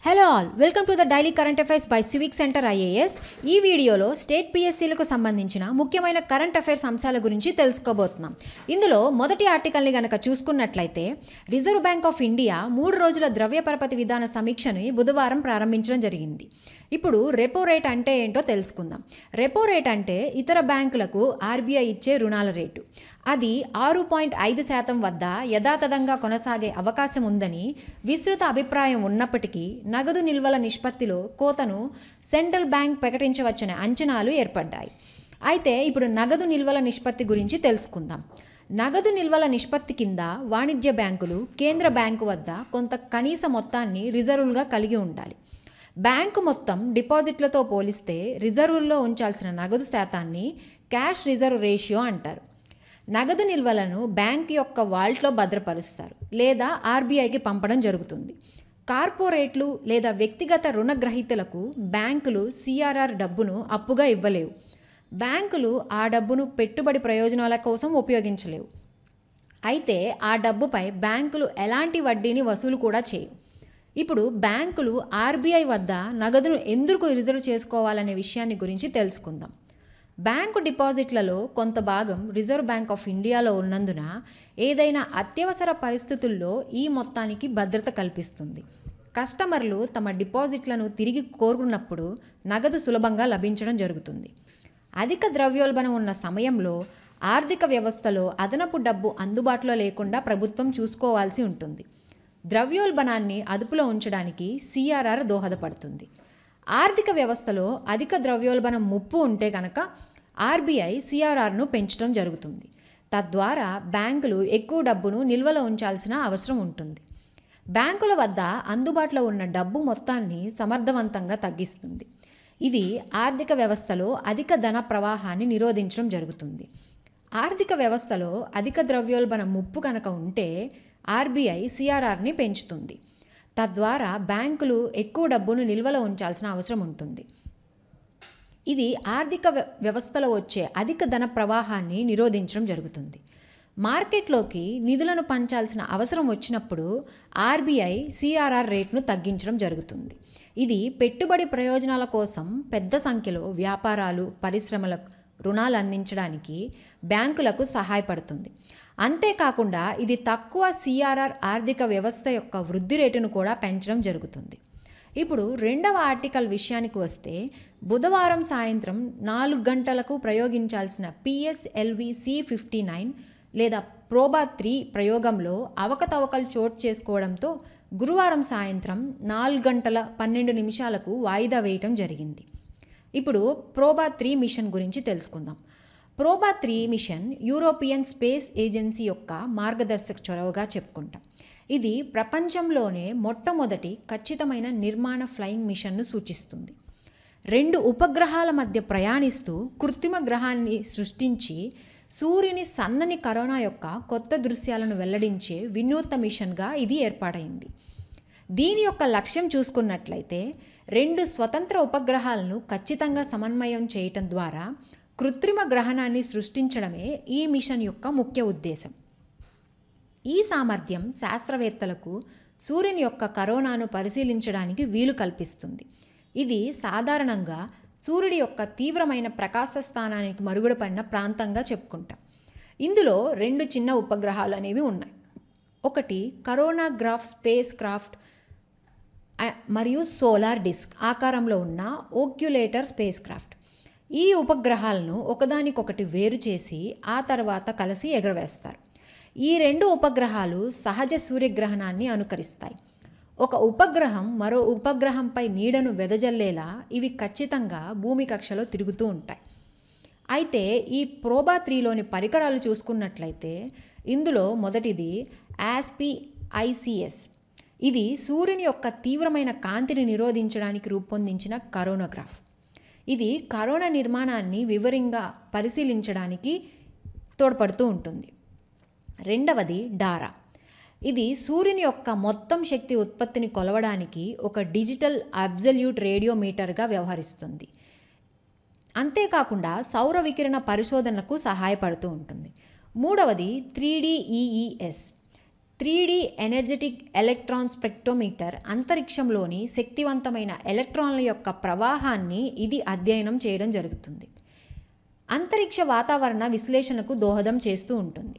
Hello all, welcome to the daily current affairs by civic centre IAS. ఈ వీడియోలో state పిఎస్సీలకు సంబంధించిన ముఖ్యమైన current affairs అంశాల గురించి తెలుసుకోబోతున్నాం. ఇందులో మొదటి ఆర్టికల్ని గనక చూసుకున్నట్లయితే, రిజర్వ్ బ్యాంక్ ఆఫ్ ఇండియా 3 రోజుల ద్రవ్య పరపతి విధాన సమీక్షని బుధవారం ప్రారంభించడం జరిగింది. ఇప్పుడు రెపో రేట్ అంటే ఏంటో తెలుసుకుందాం. రెపో రేట్ అంటే ఇతర బ్యాంకులకు ఆర్బీఐ ఇచ్చే రుణాల రేటు. అది 6.5% వద్ద యథాతథంగా కొనసాగే అవకాశం ఉందని విస్తృత అభిప్రాయం ఉన్నప్పటికీ నగదు నిల్వల నిష్పత్తిలో కోతను సెంట్రల్ బ్యాంక్ ప్రకటించవచ్చనే అంచనాలు ఏర్పడ్డాయి. అయితే ఇప్పుడు నగదు నిల్వల నిష్పత్తి గురించి తెలుసుకుందాం. నగదు నిల్వల నిష్పత్తి కింద వాణిజ్య బ్యాంకులు కేంద్ర బ్యాంకు వద్ద కొంత కనీస మొత్తాన్ని రిజర్వులుగా కలిగి ఉండాలి. బ్యాంకు మొత్తం డిపాజిట్లతో పోలిస్తే రిజర్వుల్లో ఉంచాల్సిన నగదు శాతాన్ని క్యాష్ రిజర్వ్ రేషియో అంటారు. నగదు నిల్వలను బ్యాంక్ యొక్క వాల్ట్లో భద్రపరుస్తారు లేదా ఆర్బీఐకి పంపడం జరుగుతుంది. కార్పొరేట్లు లేదా వ్యక్తిగత రుణగ్రహీతలకు బ్యాంకులు సిఆర్ఆర్ డబ్బును అప్పుగా ఇవ్వలేవు. బ్యాంకులు ఆ డబ్బును పెట్టుబడి ప్రయోజనాల కోసం ఉపయోగించలేవు. అయితే ఆ డబ్బుపై బ్యాంకులు ఎలాంటి వడ్డీని వసూలు కూడా చేయవు. ఇప్పుడు బ్యాంకులు ఆర్బీఐ వద్ద నగదును ఎందుకు రిజర్వ్ చేసుకోవాలనే విషయాన్ని గురించి తెలుసుకుందాం. బ్యాంకు డిపాజిట్లలో కొంత భాగం రిజర్వ్ బ్యాంక్ ఆఫ్ ఇండియాలో ఉన్నందున ఏదైనా అత్యవసర పరిస్థితుల్లో ఈ మొత్తానికి భద్రత కల్పిస్తుంది. కస్టమర్లు తమ డిపాజిట్లను తిరిగి కోరుకున్నప్పుడు నగదు సులభంగా లభించడం జరుగుతుంది. అధిక ద్రవ్యోల్బణం ఉన్న సమయంలో ఆర్థిక వ్యవస్థలో అదనపు డబ్బు అందుబాటులో లేకుండా ప్రభుత్వం చూసుకోవాల్సి ఉంటుంది. ద్రవ్యోల్బణాన్ని అదుపులో ఉంచడానికి సిఆర్ఆర్ దోహదపడుతుంది. ఆర్థిక వ్యవస్థలో అధిక ద్రవ్యోల్బణం ముప్పు ఉంటే కనుక ఆర్బీఐ సిఆర్ఆర్ను పెంచడం జరుగుతుంది. తద్వారా బ్యాంకులు ఎక్కువ డబ్బును నిల్వలో ఉంచాల్సిన అవసరం ఉంటుంది. బ్యాంకుల వద్ద అందుబాటులో ఉన్న డబ్బు మొత్తాన్ని సమర్థవంతంగా తగ్గిస్తుంది. ఇది ఆర్థిక వ్యవస్థలో అధిక ధన ప్రవాహాన్ని నిరోధించడం జరుగుతుంది. ఆర్థిక వ్యవస్థలో అధిక ద్రవ్యోల్బణం ముప్పు కనుక ఉంటే ఆర్బీఐ సిఆర్ఆర్ని పెంచుతుంది. తద్వారా బ్యాంకులు ఎక్కువ డబ్బును నిల్వలో ఉంచాల్సిన అవసరం ఉంటుంది. ఇది ఆర్థిక వ్యవస్థలో వచ్చే అధిక ధన ప్రవాహాన్ని నిరోధించడం జరుగుతుంది. మార్కెట్లోకి నిధులను పంచాల్సిన అవసరం వచ్చినప్పుడు ఆర్బీఐ సిఆర్ఆర్ రేట్ను తగ్గించడం జరుగుతుంది. ఇది పెట్టుబడి ప్రయోజనాల కోసం పెద్ద సంఖ్యలో వ్యాపారాలు, పరిశ్రమలకు రుణాలు అందించడానికి బ్యాంకులకు సహాయపడుతుంది. అంతేకాకుండా ఇది తక్కువ సిఆర్ఆర్ ఆర్థిక వ్యవస్థ యొక్క వృద్ధి రేటును కూడా పెంచడం జరుగుతుంది. ఇప్పుడు రెండవ ఆర్టికల్ విషయానికి వస్తే, బుధవారం సాయంత్రం 4 గంటలకు ప్రయోగించాల్సిన పిఎస్ఎల్వి C59 లేదా ప్రోబా 3 ప్రయోగంలో అవకతవకలు చోటు చేసుకోవడంతో గురువారం సాయంత్రం 4 గంటల 12 నిమిషాలకు వాయిదా వేయటం జరిగింది. ఇప్పుడు ప్రోబా 3 మిషన్ గురించి తెలుసుకుందాం. Proba 3 mission European space agency యొక్క మార్గదర్శక చొరవగా చెప్పుకుంటాం. ఇది ప్రపంచంలోనే మొట్టమొదటి ఖచ్చితమైన నిర్మాణ ఫ్లయింగ్ మిషన్ను సూచిస్తుంది. 2 ఉపగ్రహాల మధ్య ప్రయాణిస్తూ కృత్రిమ గ్రహాన్ని సృష్టించి సూర్యుని సన్నని కరోనా యొక్క కొత్త దృశ్యాలను వెల్లడించే వినూత్న మిషన్గా ఇది ఏర్పాటైంది. దీని యొక్క లక్ష్యం చూసుకున్నట్లయితే 2 స్వతంత్ర ఉపగ్రహాలను ఖచ్చితంగా సమన్వయం చేయటం ద్వారా కృత్రిమ గ్రహణాన్ని సృష్టించడమే ఈ మిషన్ యొక్క ముఖ్య ఉద్దేశం. ఈ సామర్థ్యం శాస్త్రవేత్తలకు సూర్యుని యొక్క కరోనాను పరిశీలించడానికి వీలు కల్పిస్తుంది. ఇది సాధారణంగా సూర్యుడి యొక్క తీవ్రమైన ప్రకాశ స్థానానికి మరుగున పడిన ప్రాంతంగా చెప్పుకుంటాం. ఇందులో 2 చిన్న ఉపగ్రహాలు అనేవి ఉన్నాయి. ఒకటి కరోనాగ్రాఫ్ స్పేస్ క్రాఫ్ట్ మరియు సోలార్ డిస్క్ ఆకారంలో ఉన్న ఓక్యులేటర్ స్పేస్ క్రాఫ్ట్. ఈ ఉపగ్రహాలను ఒకదానికొకటి వేరు చేసి ఆ తర్వాత కలిసి ఎగరవేస్తారు. ఈ 2 ఉపగ్రహాలు సహజ సూర్యగ్రహణాన్ని అనుకరిస్తాయి. ఒక ఉపగ్రహం మరో ఉపగ్రహంపై నీడను వెదజల్లేలా ఇవి ఖచ్చితంగా భూమి కక్షలో తిరుగుతూ ఉంటాయి. అయితే ఈ ప్రోబా 3లోని పరికరాలు చూసుకున్నట్లయితే ఇందులో మొదటిది ASPICS. ఇది సూర్యుని యొక్క తీవ్రమైన కాంతిని నిరోధించడానికి రూపొందించిన కరోనాగ్రాఫ్. ఇది కరోనా నిర్మాణాన్ని వివరంగా పరిశీలించడానికి తోడ్పడుతూ ఉంటుంది. రెండవది డారా. ఇది సూర్యుని యొక్క మొత్తం శక్తి ఉత్పత్తిని కొలవడానికి ఒక డిజిటల్ అబ్సల్యూట్ రేడియోమీటర్గా వ్యవహరిస్తుంది. అంతేకాకుండా సౌర వికిరణ పరిశోధనకు సహాయపడుతూ ఉంటుంది. మూడవది 3DEES. 3D energetic electron spectrometer అంతరిక్షంలోని శక్తివంతమైన ఎలక్ట్రాన్ల యొక్క ప్రవాహాన్ని ఇది అధ్యయనం చేయడం జరుగుతుంది. అంతరిక్ష వాతావరణ విశ్లేషణకు దోహదం చేస్తూ ఉంటుంది.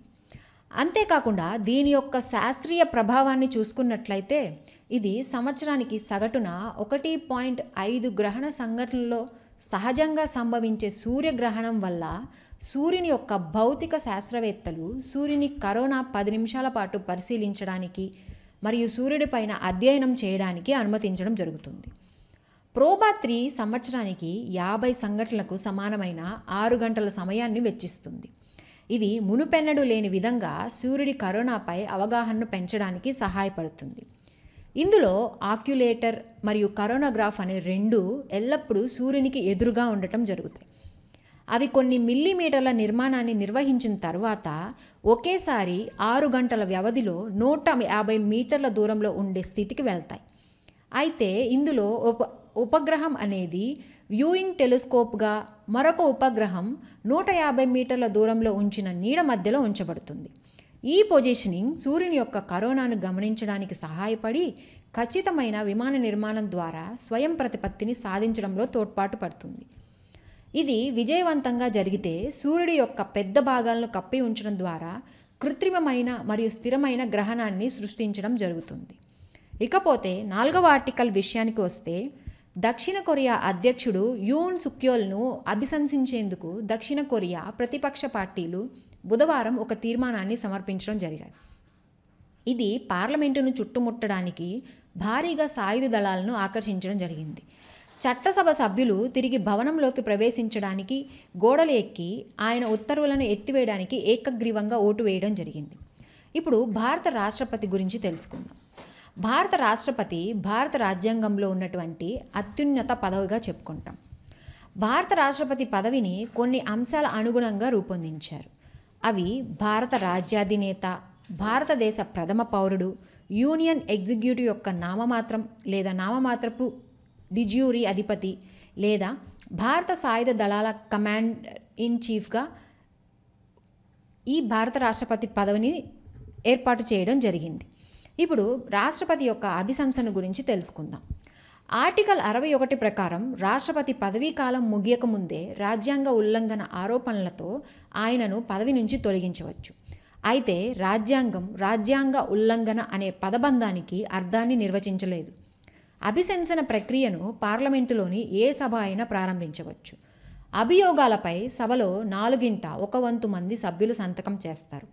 అంతేకాకుండా దీని యొక్క శాస్త్రీయ ప్రభావాన్ని చూసుకున్నట్లయితే ఇది సంవత్సరానికి సగటున 1.5 గ్రహణ సంఘటనల్లో సహజంగా సంభవించే సూర్యగ్రహణం వల్ల సూర్యుని యొక్క భౌతిక శాస్త్రవేత్తలు సూర్యుని కరోనా 10 నిమిషాల పాటు పరిశీలించడానికి మరియు సూర్యుడిపైన అధ్యయనం చేయడానికి అనుమతించడం జరుగుతుంది. ప్రోబా 3 సంవత్సరానికి 50 సంఘటనలకు సమానమైన 6 గంటల సమయాన్ని వెచ్చిస్తుంది. ఇది మునుపెన్నడూ లేని విధంగా సూర్యుడి కరోనాపై అవగాహనను పెంచడానికి సహాయపడుతుంది. ఇందులో ఆక్యులేటర్ మరియు కరోనాగ్రాఫ్ అనే రెండు ఎల్లప్పుడూ సూర్యునికి ఎదురుగా ఉండటం జరుగుతాయి. అవి కొన్ని మిల్లీమీటర్ల నిర్మాణాన్ని నిర్వహించిన తర్వాత ఒకేసారి 6 గంటల వ్యవధిలో 150 మీటర్ల దూరంలో ఉండే స్థితికి వెళ్తాయి. అయితే ఇందులో ఉపగ్రహం అనేది వ్యూయింగ్ టెలిస్కోప్గా, మరొక ఉపగ్రహం 150 మీటర్ల దూరంలో ఉంచిన నీడ మధ్యలో ఉంచబడుతుంది. ఈ పొజిషనింగ్ సూర్యుని యొక్క కరోనాను గమనించడానికి సహాయపడి ఖచ్చితమైన విమాన నిర్మాణం ద్వారా స్వయం ప్రతిపత్తిని సాధించడంలో తోడ్పాటు పడుతుంది. ఇది విజయవంతంగా జరిగితే సూర్యుడి యొక్క పెద్ద భాగాలను కప్పి ఉంచడం ద్వారా కృత్రిమమైన మరియు స్థిరమైన గ్రహణాన్ని సృష్టించడం జరుగుతుంది. ఇకపోతే 4వ ఆర్టికల్ విషయానికి వస్తే, దక్షిణ కొరియా అధ్యక్షుడు యూన్ సుక్యోల్ను అభిశంసించేందుకు దక్షిణ కొరియా ప్రతిపక్ష పార్టీలు బుధవారం ఒక తీర్మానాన్ని సమర్పించడం జరిగాయి. ఇది పార్లమెంటును చుట్టుముట్టడానికి భారీగా సాయుధ దళాలను ఆకర్షించడం జరిగింది. చట్టసభ సభ్యులు తిరిగి భవనంలోకి ప్రవేశించడానికి గోడలు ఎక్కి ఆయన ఉత్తర్వులను ఎత్తివేయడానికి ఏకగ్రీవంగా ఓటు వేయడం జరిగింది. ఇప్పుడు భారత రాష్ట్రపతి గురించి తెలుసుకుందాం. భారత రాష్ట్రపతి భారత రాజ్యాంగంలో ఉన్నటువంటి అత్యున్నత పదవిగా చెప్పుకుంటాం. భారత రాష్ట్రపతి పదవిని కొన్ని అంశాల అనుగుణంగా రూపొందించారు. అవి భారత రాజ్యాధినేత, భారతదేశ ప్రథమ పౌరుడు, యూనియన్ ఎగ్జిక్యూటివ్ యొక్క నామమాత్రం లేదా నామమాత్రపు డిజ్యూరీ అధిపతి లేదా భారత సాయుధ దళాల కమాండర్ ఇన్ చీఫ్గా ఈ భారత రాష్ట్రపతి పదవిని ఏర్పాటు చేయడం జరిగింది. ఇప్పుడు రాష్ట్రపతి యొక్క అభిశంసన గురించి తెలుసుకుందాం. ఆర్టికల్ 61 ప్రకారం రాష్ట్రపతి పదవీ కాలం ముగియక ముందే రాజ్యాంగ ఉల్లంఘన ఆరోపణలతో ఆయనను పదవి నుంచి తొలగించవచ్చు. అయితే రాజ్యాంగ ఉల్లంఘన అనే పదబంధానికి అర్థాన్ని నిర్వచించలేదు. అభిశంసన ప్రక్రియను పార్లమెంటులోని ఏ సభ అయినా ప్రారంభించవచ్చు. అభియోగాలపై సభలో 1/4 మంది సభ్యులు సంతకం చేస్తారు.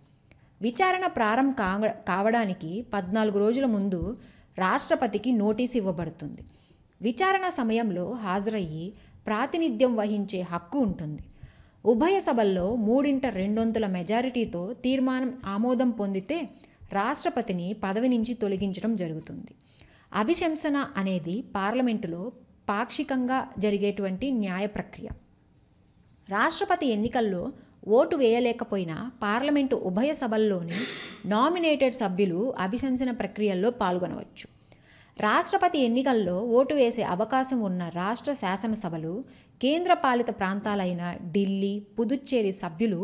విచారణ ప్రారంభం కావడానికి 14 రోజుల ముందు రాష్ట్రపతికి నోటీసు ఇవ్వబడుతుంది. విచారణ సమయంలో హాజరయ్యి ప్రాతినిధ్యం వహించే హక్కు ఉంటుంది. ఉభయ సభల్లో 3/2 మెజారిటీతో తీర్మానం ఆమోదం పొందితే రాష్ట్రపతిని పదవి నుంచి తొలగించడం జరుగుతుంది. అభిశంసన అనేది పార్లమెంటులో పాక్షికంగా జరిగేటువంటి న్యాయ ప్రక్రియ. రాష్ట్రపతి ఎన్నికల్లో ఓటు వేయలేకపోయినా పార్లమెంటు ఉభయ సభల్లోని నామినేటెడ్ సభ్యులు అభిశంసన ప్రక్రియల్లో పాల్గొనవచ్చు. రాష్ట్రపతి ఎన్నికల్లో ఓటు వేసే అవకాశం ఉన్న రాష్ట్ర శాసనసభలు, కేంద్రపాలిత ప్రాంతాలైన ఢిల్లీ, పుదుచ్చేరి సభ్యులు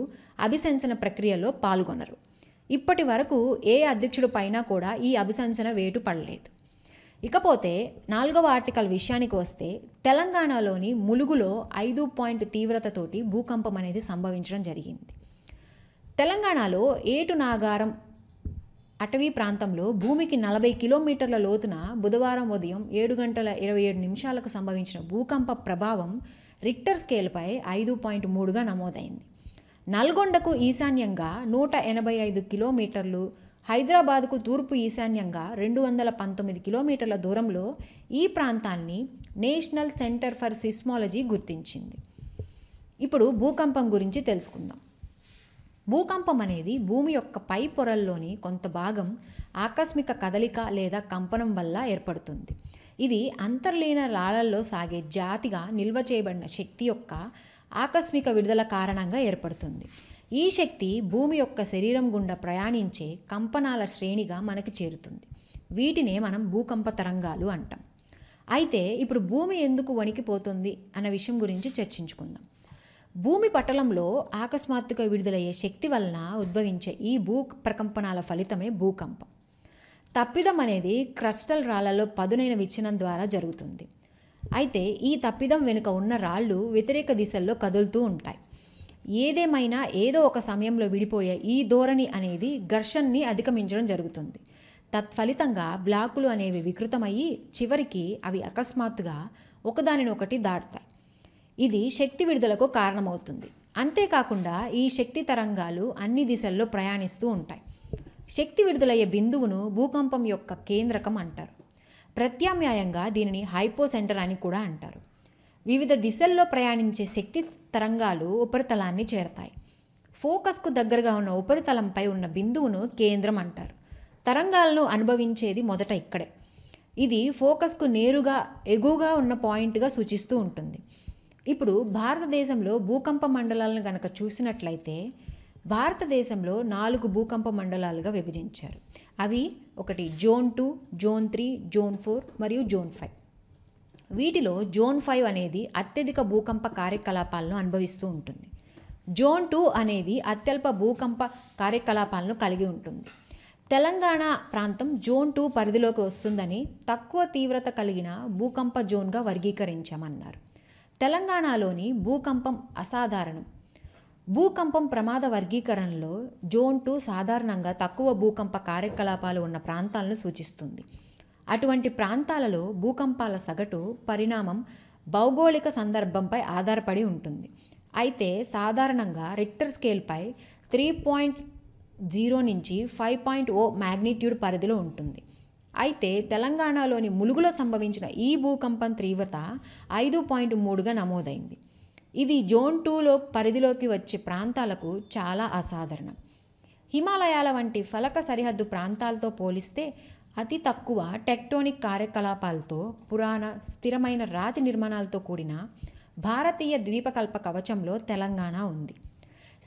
అభిశంసన ప్రక్రియలో పాల్గొనరు. ఇప్పటి వరకు ఏ అధ్యక్షుడి పైన కూడా ఈ అభిశంసన వేటు పడలేదు. ఇకపోతే 4వ ఆర్టికల్ విషయానికి వస్తే, తెలంగాణలోని ములుగులో 5 పాయింట్ తీవ్రతతోటి భూకంపం అనేది సంభవించడం జరిగింది. తెలంగాణలో ఏటునాగారం అటవీ ప్రాంతంలో భూమికి 40 కిలోమీటర్ల లోతున బుధవారం ఉదయం 7:27 సంభవించిన భూకంప ప్రభావం రిక్టర్ స్కేల్పై 5.3గా నమోదైంది. నల్గొండకు ఈశాన్యంగా 185 కిలోమీటర్లు, హైదరాబాద్కు తూర్పు ఈశాన్యంగా 219 కిలోమీటర్ల దూరంలో ఈ ప్రాంతాన్ని నేషనల్ సెంటర్ ఫర్ సిస్మాలజీ గుర్తించింది. ఇప్పుడు భూకంపం గురించి తెలుసుకుందాం. భూకంపం అనేది భూమి యొక్క పై పొరల్లోని కొంత భాగం ఆకస్మిక కదలిక లేదా కంపనం వల్ల ఏర్పడుతుంది. ఇది అంతర్లీన లాలల్లో సాగే జాతిగా నిల్వ చేయబడిన శక్తి యొక్క ఆకస్మిక విడుదల కారణంగా ఏర్పడుతుంది. ఈ శక్తి భూమి యొక్క శరీరం గుండా ప్రయాణించే కంపనాల శ్రేణిగా మనకు చేరుతుంది. వీటినే మనం భూకంప తరంగాలు అంటాం. అయితే ఇప్పుడు భూమి ఎందుకు వణికిపోతుంది అన్న విషయం గురించి చర్చించుకుందాం. భూమి పటలంలో అకస్మాత్తుగా విడుదలయ్యే శక్తి వలన ఉద్భవించే ఈ ప్రకంపనాల ఫలితమే భూకంపం. తప్పిదం అనేది క్రస్టల్ రాళ్లలో పదునైన విచ్ఛిన్నం ద్వారా జరుగుతుంది. అయితే ఈ తప్పిదం వెనుక ఉన్న రాళ్ళు వ్యతిరేక దిశల్లో కదులుతూ ఉంటాయి. ఏదేమైనా ఏదో ఒక సమయంలో విడిపోయే ఈ ధోరణి అనేది ఘర్షణని అధిగమించడం జరుగుతుంది. తత్ఫలితంగా బ్లాకులు అనేవి వికృతమయ్యి చివరికి అవి అకస్మాత్తుగా ఒకదానినొకటి దాటుతాయి. ఇది శక్తి విడుదలకు కారణమవుతుంది. అంతేకాకుండా ఈ శక్తి తరంగాలు అన్ని దిశల్లో ప్రయాణిస్తూ ఉంటాయి. శక్తి విడుదలయ్యే బిందువును భూకంపం యొక్క కేంద్రకం అంటారు. ప్రత్యామ్నాయంగా దీనిని హైపోసెంటర్ అని కూడా అంటారు. వివిధ దిశల్లో ప్రయాణించే శక్తి తరంగాలు ఉపరితలాన్ని చేరతాయి. ఫోకస్కు దగ్గరగా ఉన్న ఉపరితలంపై ఉన్న బిందువును కేంద్రం అంటారు. తరంగాలను అనుభవించేది మొదట ఇక్కడే. ఇది ఫోకస్కు నేరుగా ఎగువగా ఉన్న పాయింట్గా సూచిస్తూ ఉంటుంది. ఇప్పుడు భారతదేశంలో భూకంప మండలాలను గనక చూసినట్లయితే భారతదేశంలో 4 భూకంప మండలాలుగా విభజించారు. అవి ఒకటి జోన్ 2, జోన్ 3, జోన్ 4 మరియు జోన్ 5. వీటిలో జోన్ 5 అనేది అత్యధిక భూకంప కార్యకలాపాలను అనుభవిస్తూ ఉంటుంది. జోన్ 2 అనేది అత్యల్ప భూకంప కార్యకలాపాలను కలిగి ఉంటుంది. తెలంగాణ ప్రాంతం జోన్ 2 పరిధిలోకి వస్తుందని తక్కువ తీవ్రత కలిగిన భూకంప జోన్గా వర్గీకరించామన్నారు. తెలంగాణలోని భూకంపం అసాధారణం. భూకంపం ప్రమాద వర్గీకరణలో జోన్ 2 సాధారణంగా తక్కువ భూకంప కార్యకలాపాలు ఉన్న ప్రాంతాలను సూచిస్తుంది. అటువంటి ప్రాంతాలలో భూకంపాల సగటు పరిణామం భౌగోళిక సందర్భంపై ఆధారపడి ఉంటుంది. అయితే సాధారణంగా రిక్టర్ స్కేల్పై 3.0 నుంచి 5.0 మ్యాగ్నిట్యూడ్ పరిధిలో ఉంటుంది. అయితే తెలంగాణలోని ములుగులో సంభవించిన ఈ భూకంపం తీవ్రత 5.3గా నమోదైంది. ఇది జోన్ 2లో పరిధిలోకి వచ్చే ప్రాంతాలకు చాలా అసాధారణం. హిమాలయాల వంటి ఫలక సరిహద్దు ప్రాంతాలతో పోలిస్తే అతి తక్కువ టెక్టోనిక్ కార్యకలాపాలతో పురాణ స్థిరమైన రాతి నిర్మాణాలతో కూడిన భారతీయ ద్వీపకల్ప కవచంలో తెలంగాణ ఉంది.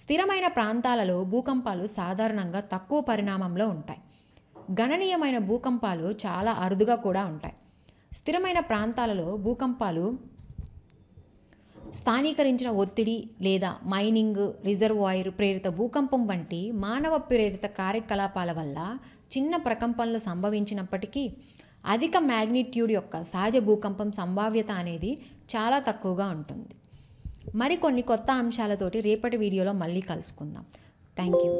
స్థిరమైన ప్రాంతాలలో భూకంపాలు సాధారణంగా తక్కువ పరిణామంలో ఉంటాయి. గణనీయమైన భూకంపాలు చాలా అరుదుగా కూడా ఉంటాయి. స్థిరమైన ప్రాంతాలలో భూకంపాలు స్థానీకరించిన ఒత్తిడి లేదా మైనింగ్, రిజర్వాయర్ ప్రేరిత భూకంపం వంటి మానవ ప్రేరిత కార్యకలాపాల వల్ల చిన్న ప్రకంపనలు సంభవించినప్పటికీ అధిక మ్యాగ్నిట్యూడ్ యొక్క సహజ భూకంపం సంభావ్యత అనేది చాలా తక్కువగా ఉంటుంది. మరికొన్ని కొత్త అంశాలతోటి రేపటి వీడియోలో మళ్ళీ కలుసుకుందాం. Thank you.